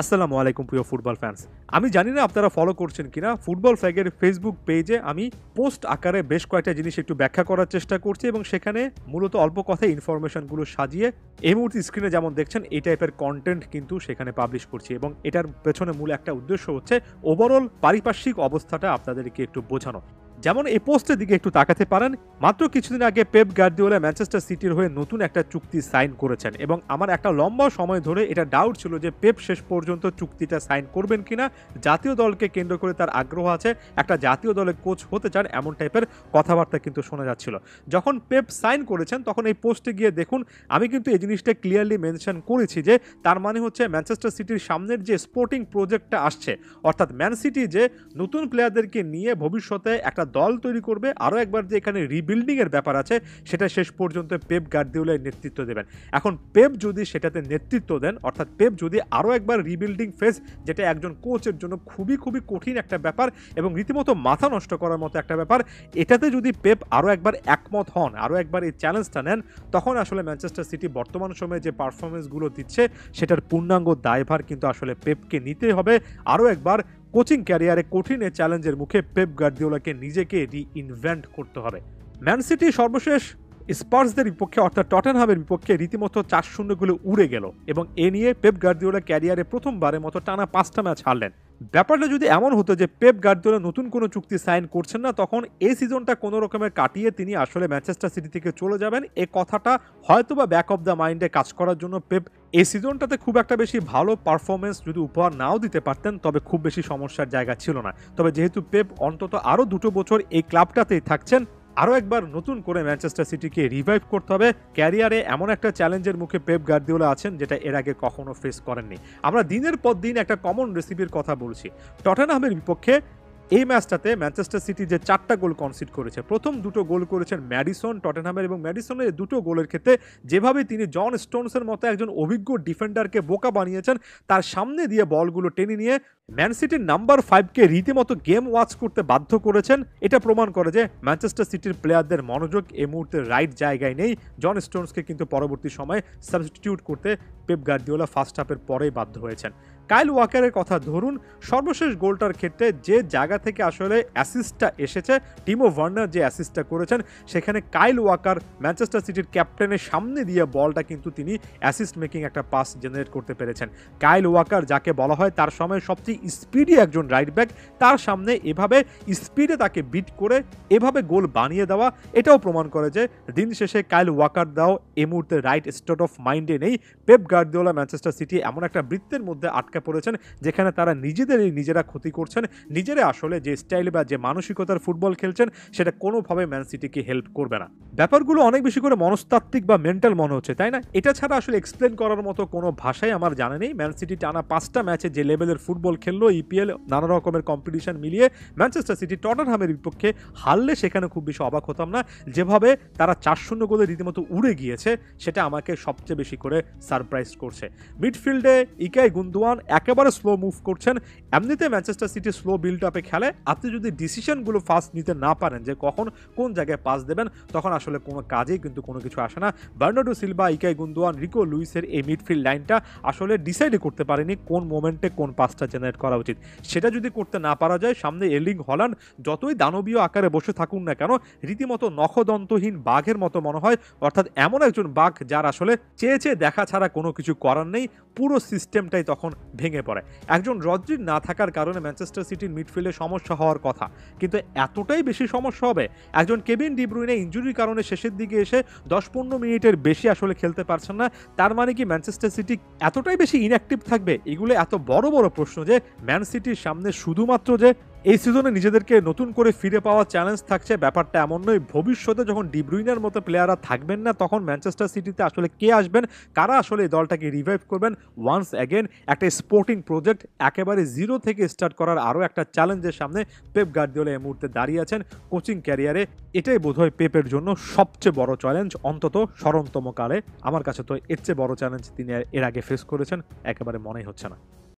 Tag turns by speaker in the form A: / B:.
A: আসসালামু আলাইকুম প্রিয় ফুটবল ফ্যান্স। আমি জানি না আপনারা ফলো করছেন কিনা, ফুটবল ফ্ল্যাগের ফেসবুক পেজে আমি পোস্ট আকারে বেশ কয়েকটা জিনিস একটু ব্যাখ্যা করার চেষ্টা করছি এবং সেখানে মূলত অল্প কথায় ইনফরমেশনগুলো সাজিয়ে এই মুহূর্তে স্ক্রিনে যেমন দেখছেন এই টাইপের কন্টেন্ট কিন্তু সেখানে পাবলিশ করছি এবং এটার পেছনে মূল একটা উদ্দেশ্য হচ্ছে ওভারঅল পারিপার্শ্বিক অবস্থাটা আপনাদেরকে একটু বোঝানো। যেমন এই পোস্টের দিকে একটু তাকাতে পারেন, মাত্র কিছুদিন আগে পেপ গার্দিওলা ম্যানচেস্টার সিটির হয়ে নতুন একটা চুক্তি সাইন করেছেন এবং আমার একটা লম্বা সময় ধরে এটা ডাউট ছিল যে পেপ শেষ পর্যন্ত চুক্তিটা সাইন করবেন কিনা। জাতীয় দলকে কেন্দ্র করে তার আগ্রহ আছে, একটা জাতীয় দলের কোচ হতে চান, এমন টাইপের কথাবার্তা কিন্তু শোনা যাচ্ছিল। যখন পেপ সাইন করেছেন তখন এই পোস্টে গিয়ে দেখুন আমি কিন্তু এই জিনিসটা ক্লিয়ারলি মেনশন করেছি যে তার মানে হচ্ছে ম্যানচেস্টার সিটির সামনের যে স্পোর্টিং প্রজেক্টটা আসছে, অর্থাৎ ম্যান সিটি যে নতুন প্লেয়ারদেরকে নিয়ে ভবিষ্যতে একটা দল তৈরি করবে, আরও একবার যে এখানে রিবিল্ডিংয়ের ব্যাপার আছে সেটা শেষ পর্যন্ত পেপ গার্দিওলাই নেতৃত্ব দেবেন। এখন পেপ যদি সেটাতে নেতৃত্ব দেন, অর্থাৎ পেপ যদি আরও একবার রিবিল্ডিং ফেজ, যেটা একজন কোচের জন্য খুবই খুবই কঠিন একটা ব্যাপার এবং রীতিমতো মাথা নষ্ট করার মতো একটা ব্যাপার, এটাতে যদি পেপ আরও একবার একমত হন, আরও একবার এই চ্যালেঞ্জটা নেন, তখন আসলে ম্যানচেস্টার সিটি বর্তমান সময়ে যে পারফরমেন্সগুলো দিচ্ছে সেটার পূর্ণাঙ্গ দায়ভার কিন্তু আসলে পেপকে নিতে হবে। আরও একবার কোচিং ক্যারিয়ারে কঠিন চ্যালেঞ্জের মুখে পেপ গার্দিওলাকে নিজেকে রিইনভেন্ট করতে হবে। ম্যান সিটি সর্বশেষ স্পার্সদের বিপক্ষে অর্থাৎ টটেনহামের বিপক্ষে রীতিমতো 4-0 গোলে উড়ে গেল এবং এ নিয়ে পেপ গার্দিওলা ক্যারিয়ারে প্রথমবারের মতো টানা 5টা ম্যাচ হারলেন। ব্যাপারটা যদি এমন হতো যে পেপ গার্দিওলা নতুন কোনো চুক্তি সাইন করছেন না, তখন এই সিজনটা কোনো রকমের কাটিয়ে তিনি আসলে ম্যানচেস্টার সিটি থেকে চলে যাবেন, এই কথাটা হয়তোবা ব্যাক অফ দ্য মাইন্ডে কাজ করার জন্য পেপ এই সিজনটাতে খুব একটা বেশি ভালো পারফরমেন্স যদি উপহার নাও দিতে পারতেন তবে খুব বেশি সমস্যার জায়গা ছিল না। তবে যেহেতু পেপ অন্তত আরও 2 বছর এই ক্লাবটাতেই থাকছেন, আরও একবার নতুন করে ম্যানচেস্টার সিটিকে রিভাইভ করতে হবে। ক্যারিয়ারে এমন একটা চ্যালেঞ্জের মুখে পেপ গার্দিওলা আছেন যেটা এর আগে কখনো ফেস করেননি। আমরা দিনের পর দিন একটা কমন রেসিপির কথা বলছি। টটেনহামের বিপক্ষে এই ম্যাচটাতে ম্যানচেস্টার সিটি যে 4টা গোল কনসিড করেছে, প্রথম 2টো গোল করেছেন ম্যাডিসন টটেনহামের, এবং ম্যাডিসনের 2টো গোলের ক্ষেত্রে যেভাবে তিনি জন স্টোনসের মতো একজন অভিজ্ঞ ডিফেন্ডারকে বোকা বানিয়েছেন, তার সামনে দিয়ে বলগুলো টেনে নিয়ে ম্যান সিটির নাম্বার 5কে রীতিমতো গেম ওয়াচ করতে বাধ্য করেছেন। এটা প্রমাণ করে যে ম্যানচেস্টার সিটির প্লেয়ারদের মনোযোগ এই মুহূর্তে রাইট জায়গায় নেই। জন স্টোনসকে কিন্তু পরবর্তী সময়ে সাবস্টিটিউট করতে পেপ গার্দিওলা ফার্স্ট হাফের পরেই বাধ্য হয়েছেন। কাইল ওয়াকারের কথা ধরুন, সর্বশেষ গোলটার ক্ষেত্রে যে জায়গা থেকে আসলে অ্যাসিস্টটা এসেছে, টিমো ভার্নার যে অ্যাসিস্টটা করেছেন, সেখানে কাইল ওয়াকার ম্যানচেস্টার সিটির ক্যাপ্টেনের সামনে দিয়ে বলটা কিন্তু তিনি অ্যাসিস্ট মেকিং একটা পাস জেনারেট করতে পেরেছেন। কাইল ওয়াকার যাকে বলা হয় তার সময় সবচেয়ে স্পিডি একজন রাইট ব্যাক, তার সামনে এভাবে স্পিডে তাকে বিট করে এভাবে গোল বানিয়ে দেওয়া, এটাও প্রমাণ করে যে দিন শেষে কাইল ওয়াকার দাও এই মুহূর্তে রাইট স্টেট অফ মাইন্ডে নেই। পেপ গার্দিওলা ম্যানচেস্টার সিটি এমন একটা বৃত্তের মধ্যে আটকা পড়েছেন যেখানে তারা নিজেরা ক্ষতি করছেন, নিজেরা আসলে যে স্টাইল বা যে মানসিকতার ফুটবল খেলছেন সেটা কোনোভাবে ম্যান সিটিকে হেল্প করবে না। ব্যাপারগুলো অনেক বেশি করে মনস্তাত্ত্বিক বা মেন্টাল মনে হচ্ছে, তাই না? এটা ছাড়া আসলে এক্সপ্লেন করার মতো কোনো ভাষাই আমার জানা নেই। ম্যান সিটি টানা 5টা ম্যাচে যে লেভেলের ফুটবল খেললো, ইপিএল নানা রকমের কম্পিটিশন মিলিয়ে ম্যানচেস্টার সিটি টটেনহামের বিপক্ষে হারলে সেখানে খুব বেশি অবাক হতাম না। যেভাবে তারা 4-0 গোলে রীতিমতো উড়ে গিয়েছে সেটা আমাকে সবচেয়ে বেশি করে সারপ্রাইজ করছে। মিডফিল্ডে ইকাই গুন্দোয়ান একেবারে স্লো মুভ করছেন। এমনিতে ম্যানচেস্টার সিটি স্লো বিল্ড আপে খেলে, আপনি যদি ডিসিশনগুলো ফাস্ট নিতে না পারেন যে কখন কোন জায়গায় পাস দেবেন, তখন আসলে কোনো কাজেই কিন্তু কোনো কিছু আসে না। বার্নার্ডো সিলভা, ইকাই গুন্দোয়ান, রিকো লুইসের এই মিডফিল্ড লাইনটা আসলে ডিসাইডই করতে পারেনি কোন মোমেন্টে কোন পাসটা জেনারেট করা উচিত। সেটা যদি করতে না পারা যায়, সামনে এর্লিং হল্যান্ড যতই দানবীয় আকারে বসে থাকুন না কেন, রীতিমতো নখদন্তহীন বাঘের মতো মনে হয়। অর্থাৎ এমন একজন বাঘ যার আসলে চেয়ে চেয়ে দেখা ছাড়া কোনো কিছু করার নেই। পুরো সিস্টেমটাই তখন ভেঙে পড়ে। একজন রদ্রিগ না থাকার কারণে ম্যানচেস্টার সিটির মিডফিল্ডে সমস্যা হওয়ার কথা, কিন্তু এতটাই বেশি সমস্যা হবে? একজন কেভিন ডি ব্রুইনে ইনজুরির কারণে শেষের দিকে এসে 10-15 মিনিটের বেশি আসলে খেলতে পারছেন না। তার মানে কি ম্যানচেস্টার সিটি এতটাই বেশি ইনঅ্যাক্টিভ থাকবে? এগুলো এত বড় বড় প্রশ্ন যে ম্যান সিটির সামনে শুধুমাত্র যে এই সিজনে নিজেদেরকে নতুন করে ফিরে পাওয়া চ্যালেঞ্জ থাকছে, ব্যাপারটা এমন নয়। ভবিষ্যতে যখন ডি ব্রুইনের মতো প্লেয়াররা থাকবেন না, তখন ম্যানচেস্টার সিটিতে আসলে কে আসবেন, কারা আসলে এই দলটাকে রিভাইভ করবেন? ওয়ান্স অ্যাগেন একটা স্পোর্টিং প্রজেক্ট একেবারে জিরো থেকে স্টার্ট করার আরও একটা চ্যালেঞ্জের সামনে পেপ গার্দিওলা এই মুহূর্তে দাঁড়িয়ে আছেন কোচিং ক্যারিয়ারে। এটাই বোধহয় পেপের জন্য সবচেয়ে বড় চ্যালেঞ্জ, অন্তত স্মরণতম কালে। আমার কাছে তো এর চেয়ে বড় চ্যালেঞ্জ তিনি এর আগে ফেস করেছেন একেবারে মনেই হচ্ছে না।